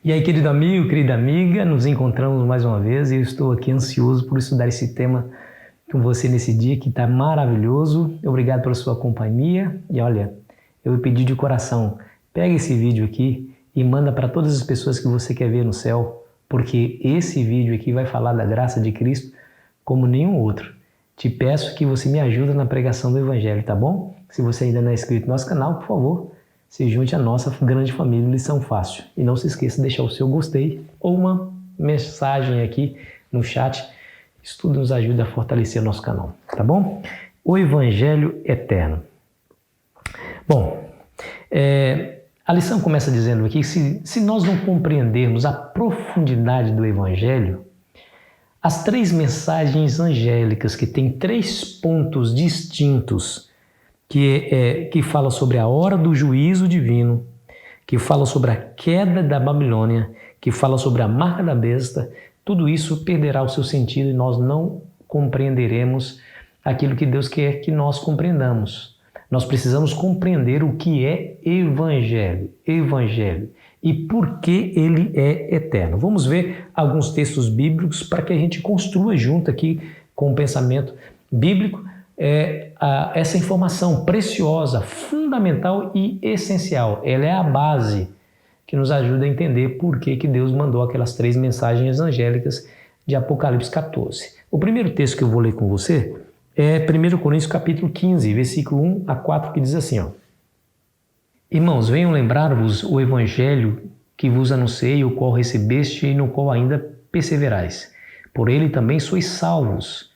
E aí, querido amigo, querida amiga, nos encontramos mais uma vez e eu estou aqui ansioso por estudar esse tema com você nesse dia que está maravilhoso. Obrigado pela sua companhia e olha, eu pedi de coração, pega esse vídeo aqui e manda para todas as pessoas que você quer ver no céu, porque esse vídeo aqui vai falar da graça de Cristo como nenhum outro. Te peço que você me ajude na pregação do Evangelho, tá bom? Se você ainda não é inscrito no nosso canal, por favor, se junte à nossa grande família Lição Fácil. E não se esqueça de deixar o seu gostei ou uma mensagem aqui no chat. Isso tudo nos ajuda a fortalecer o nosso canal, tá bom? O Evangelho Eterno. Bom, a lição começa dizendo aqui que se nós não compreendermos a profundidade do Evangelho, as três mensagens angélicas que têm três pontos distintos, que fala sobre a hora do juízo divino, que fala sobre a queda da Babilônia, que fala sobre a marca da besta, tudo isso perderá o seu sentido e nós não compreenderemos aquilo que Deus quer que nós compreendamos. Nós precisamos compreender o que é Evangelho e por que ele é eterno. Vamos ver alguns textos bíblicos para que a gente construa junto aqui com o pensamento bíblico essa informação preciosa, fundamental e essencial. Ela é a base que nos ajuda a entender por que Deus mandou aquelas três mensagens angélicas de Apocalipse 14. O primeiro texto que eu vou ler com você é 1 Coríntios capítulo 15, versículo 1 a 4, que diz assim, ó: Irmãos, venham lembrar-vos o evangelho que vos anunciei, o qual recebeste e no qual ainda perseverais. Por ele também sois salvos,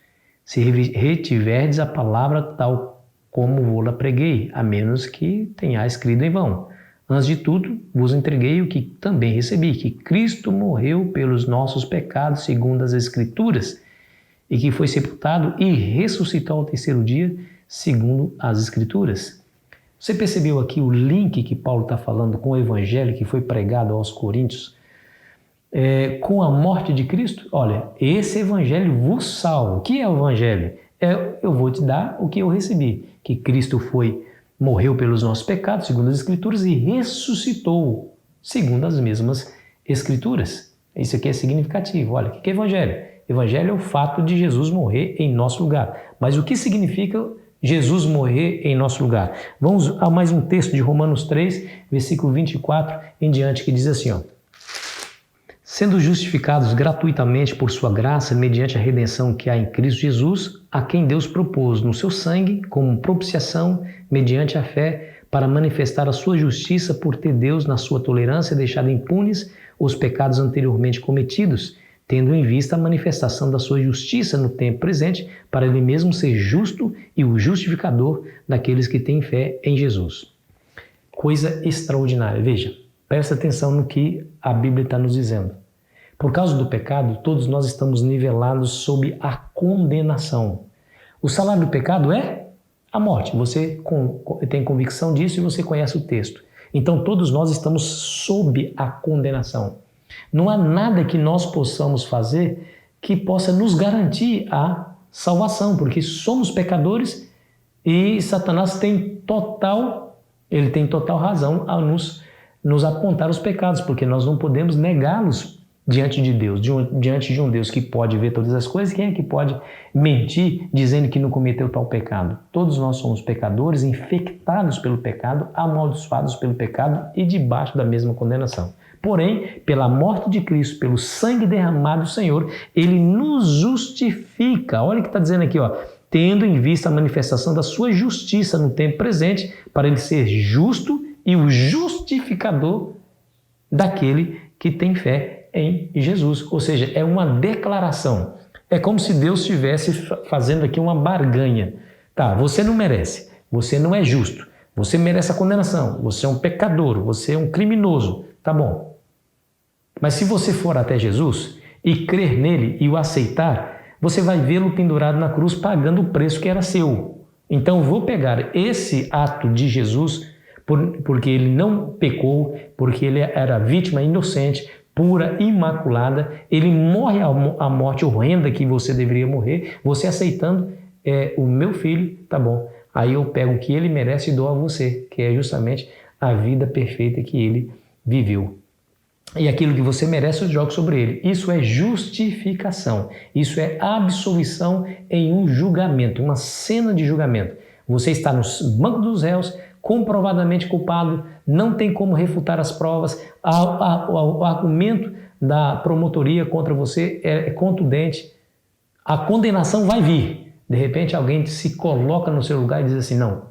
se retiverdes a palavra tal como vou-la preguei, a menos que tenhais crido em vão. Antes de tudo, vos entreguei o que também recebi, que Cristo morreu pelos nossos pecados, segundo as Escrituras, e que foi sepultado e ressuscitou ao terceiro dia, segundo as Escrituras. Você percebeu aqui o link que Paulo está falando com o evangelho que foi pregado aos Coríntios com a morte de Cristo? Olha, esse evangelho vos salva. O que é o evangelho? Eu vou te dar o que eu recebi, que Cristo morreu pelos nossos pecados, segundo as Escrituras, e ressuscitou, segundo as mesmas Escrituras. Isso aqui é significativo. Olha, o que é evangelho? Evangelho é o fato de Jesus morrer em nosso lugar. Mas o que significa Jesus morrer em nosso lugar? Vamos a mais um texto de Romanos 3, versículo 24 em diante, que diz assim, ó: Sendo justificados gratuitamente por sua graça, mediante a redenção que há em Cristo Jesus, a quem Deus propôs no seu sangue, como propiciação, mediante a fé, para manifestar a sua justiça por ter Deus, na sua tolerância, deixado impunes os pecados anteriormente cometidos, tendo em vista a manifestação da sua justiça no tempo presente, para ele mesmo ser justo e o justificador daqueles que têm fé em Jesus. Coisa extraordinária. Veja, presta atenção no que a Bíblia está nos dizendo. Por causa do pecado, todos nós estamos nivelados sob a condenação. O salário do pecado é a morte. Você tem convicção disso e você conhece o texto. Então, todos nós estamos sob a condenação. Não há nada que nós possamos fazer que possa nos garantir a salvação, porque somos pecadores e Satanás tem total razão a nos apontar os pecados, porque nós não podemos negá-los diante de Deus, diante de um Deus que pode ver todas as coisas. Quem é que pode mentir dizendo que não cometeu tal pecado? Todos nós somos pecadores, infectados pelo pecado, amaldiçoados pelo pecado e debaixo da mesma condenação. Porém, pela morte de Cristo, pelo sangue derramado do Senhor, ele nos justifica. Olha o que está dizendo aqui, ó: tendo em vista a manifestação da sua justiça no tempo presente, para ele ser justo e o justificador daquele que tem fé em Jesus. Ou seja, é uma declaração. É como se Deus estivesse fazendo aqui uma barganha. Tá, você não merece, você não é justo, você merece a condenação, você é um pecador, você é um criminoso. Tá bom. Mas se você for até Jesus e crer nele e o aceitar, você vai vê-lo pendurado na cruz pagando o preço que era seu. Então vou pegar esse ato de Jesus, porque ele não pecou, porque ele era vítima inocente, pura, imaculada, ele morre a morte horrenda que você deveria morrer, você aceitando o meu filho, tá bom. Aí eu pego o que ele merece e dou a você, que é justamente a vida perfeita que ele viveu. e aquilo que você merece eu jogo sobre ele. Isso é justificação. Isso é absolvição em um julgamento, uma cena de julgamento. Você está no banco dos réus, comprovadamente culpado, não tem como refutar as provas, o argumento da promotoria contra você é contundente, a condenação vai vir. De repente alguém se coloca no seu lugar e diz assim, não,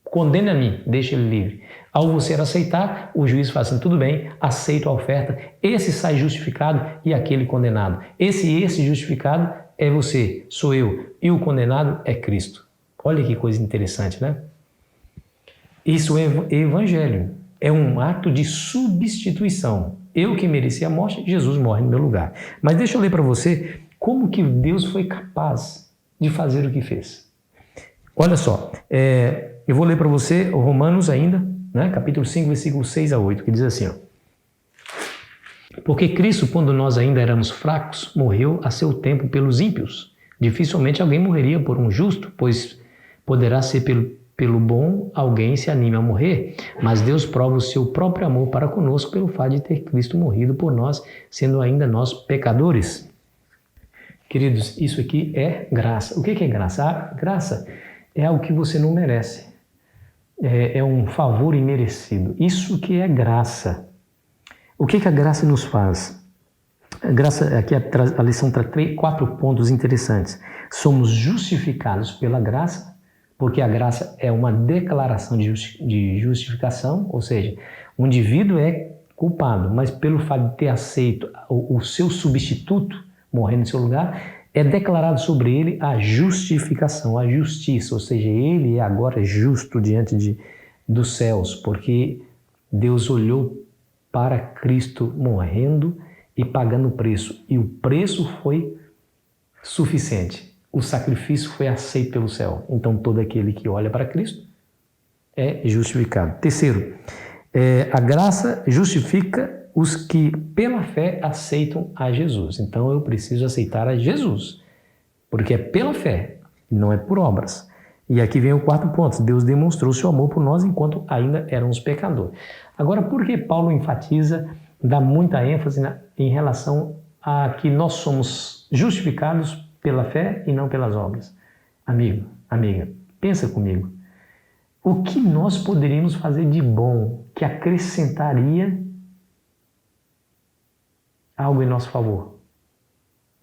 condena a mim, deixa ele livre. Ao você aceitar, o juiz fala assim, tudo bem, aceito a oferta, esse sai justificado e aquele condenado. Esse justificado é você, sou eu, e o condenado é Cristo. Olha que coisa interessante, né? Isso é evangelho, é um ato de substituição. Eu que mereci a morte, Jesus morre no meu lugar. Mas deixa eu ler para você como que Deus foi capaz de fazer o que fez. Olha só, eu vou ler para você Romanos ainda, né, capítulo 5, versículo 6 a 8, que diz assim, ó, porque Cristo, quando nós ainda éramos fracos, morreu a seu tempo pelos ímpios. Dificilmente alguém morreria por um justo, pois poderá ser pelo bom alguém se anime a morrer, mas Deus prova o seu próprio amor para conosco pelo fato de ter Cristo morrido por nós, sendo ainda nós pecadores. Queridos, isso aqui é graça. O que é graça? A graça é algo que você não merece. É um favor imerecido. Isso que é graça. O que a graça nos faz? A graça, aqui a lição traz 4 pontos interessantes. Somos justificados pela graça, porque a graça é uma declaração de justificação, ou seja, o indivíduo é culpado, mas pelo fato de ter aceito o seu substituto morrendo em seu lugar, é declarado sobre ele a justificação, a justiça, ou seja, ele é agora justo diante dos céus, porque Deus olhou para Cristo morrendo e pagando o preço, e o preço foi suficiente. O sacrifício foi aceito pelo céu. Então, todo aquele que olha para Cristo é justificado. Terceiro, a graça justifica os que, pela fé, aceitam a Jesus. Então, eu preciso aceitar a Jesus, porque é pela fé, não é por obras. E aqui vem o 4º ponto. Deus demonstrou seu amor por nós enquanto ainda éramos pecadores. Agora, por que Paulo enfatiza, dá muita ênfase em relação a que nós somos justificados pela fé e não pelas obras? Amigo, amiga, pensa comigo. O que nós poderíamos fazer de bom que acrescentaria algo em nosso favor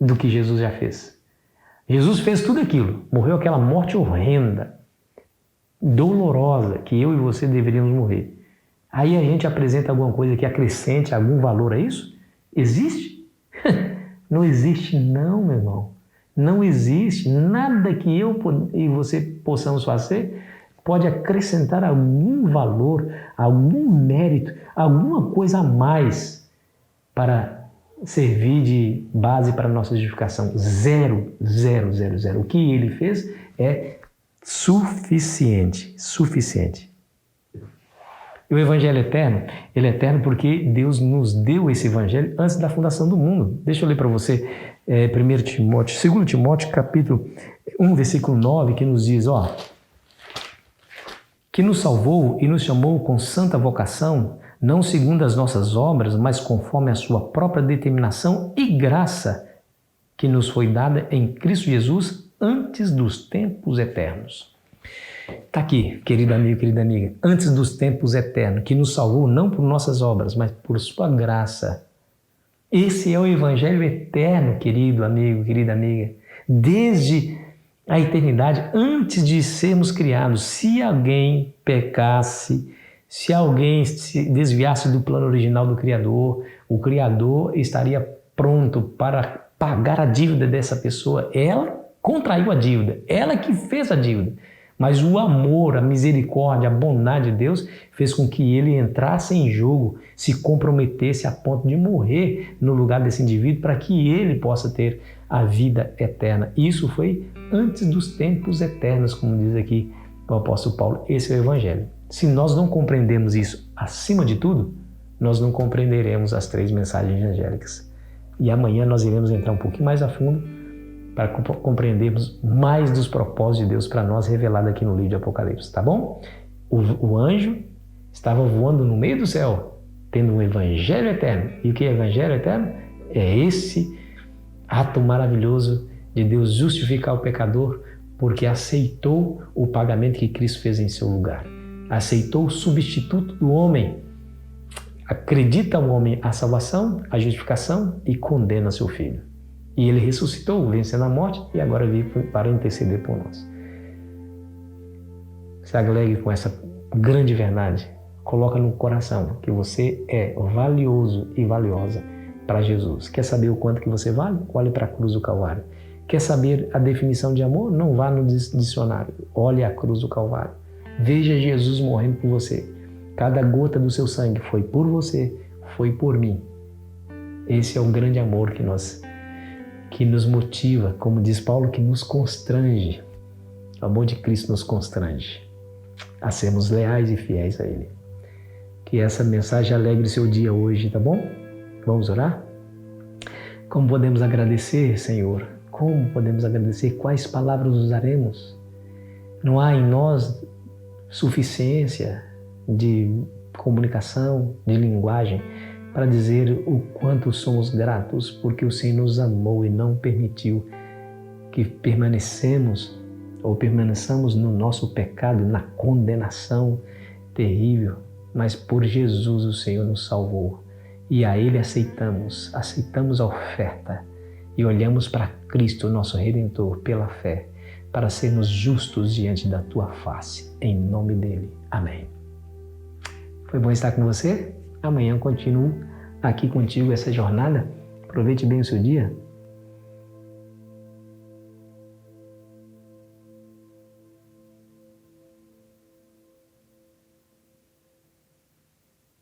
do que Jesus já fez? Jesus fez tudo aquilo, morreu aquela morte horrenda, dolorosa, que eu e você deveríamos morrer. Aí a gente apresenta alguma coisa que acrescente algum valor a isso? Existe? Não existe não, meu irmão. Não existe nada que eu e você possamos fazer pode acrescentar algum valor, algum mérito, alguma coisa a mais para servir de base para a nossa justificação. Zero, zero, zero, zero. O que ele fez é suficiente, suficiente. E o Evangelho é eterno? Ele é eterno porque Deus nos deu esse Evangelho antes da fundação do mundo. Deixa eu ler para você 2 Timóteo, capítulo 1, versículo 9, que nos diz, que nos salvou e nos chamou com santa vocação, não segundo as nossas obras, mas conforme a sua própria determinação e graça, que nos foi dada em Cristo Jesus antes dos tempos eternos. Está aqui, querido amigo, querida amiga, antes dos tempos eternos, que nos salvou não por nossas obras, mas por sua graça. Esse é o Evangelho eterno, querido amigo, querida amiga. Desde a eternidade, antes de sermos criados, se alguém pecasse, se alguém se desviasse do plano original do Criador, o Criador estaria pronto para pagar a dívida dessa pessoa. Ela contraiu a dívida, ela que fez a dívida. Mas o amor, a misericórdia, a bondade de Deus fez com que ele entrasse em jogo, se comprometesse a ponto de morrer no lugar desse indivíduo para que ele possa ter a vida eterna. Isso foi antes dos tempos eternos, como diz aqui o apóstolo Paulo. Esse é o Evangelho. Se nós não compreendemos isso acima de tudo, nós não compreenderemos as 3 mensagens angélicas. E amanhã nós iremos entrar um pouquinho mais a fundo para compreendermos mais dos propósitos de Deus para nós revelado aqui no livro de Apocalipse, tá bom? O anjo estava voando no meio do céu tendo um evangelho eterno. E o que é evangelho eterno? É esse ato maravilhoso de Deus justificar o pecador porque aceitou o pagamento que Cristo fez em seu lugar. Aceitou o substituto do homem. Acredita o homem a salvação, a justificação e condena seu filho. E ele ressuscitou, vencendo a morte e agora vive para interceder por nós. Se alegre com essa grande verdade. Coloca no coração que você é valioso e valiosa para Jesus. Quer saber o quanto que você vale? Olhe para a cruz do Calvário. Quer saber a definição de amor? Não vá no dicionário. Olhe a cruz do Calvário. Veja Jesus morrendo por você. Cada gota do seu sangue foi por você, foi por mim. Esse é o grande amor que nos motiva, como diz Paulo, que nos constrange. O amor de Cristo nos constrange a sermos leais e fiéis a Ele. Que essa mensagem alegre seu dia hoje, tá bom? Vamos orar? Como podemos agradecer, Senhor? Como podemos agradecer? Quais palavras usaremos? Não há em nós suficiência de comunicação, de linguagem, para dizer o quanto somos gratos, porque o Senhor nos amou e não permitiu que permaneçamos no nosso pecado, na condenação terrível, mas por Jesus o Senhor nos salvou. E a Ele aceitamos a oferta e olhamos para Cristo, nosso Redentor, pela fé, para sermos justos diante da Tua face, em nome dEle. Amém. Foi bom estar com você? Amanhã eu continuo aqui contigo essa jornada. Aproveite bem o seu dia.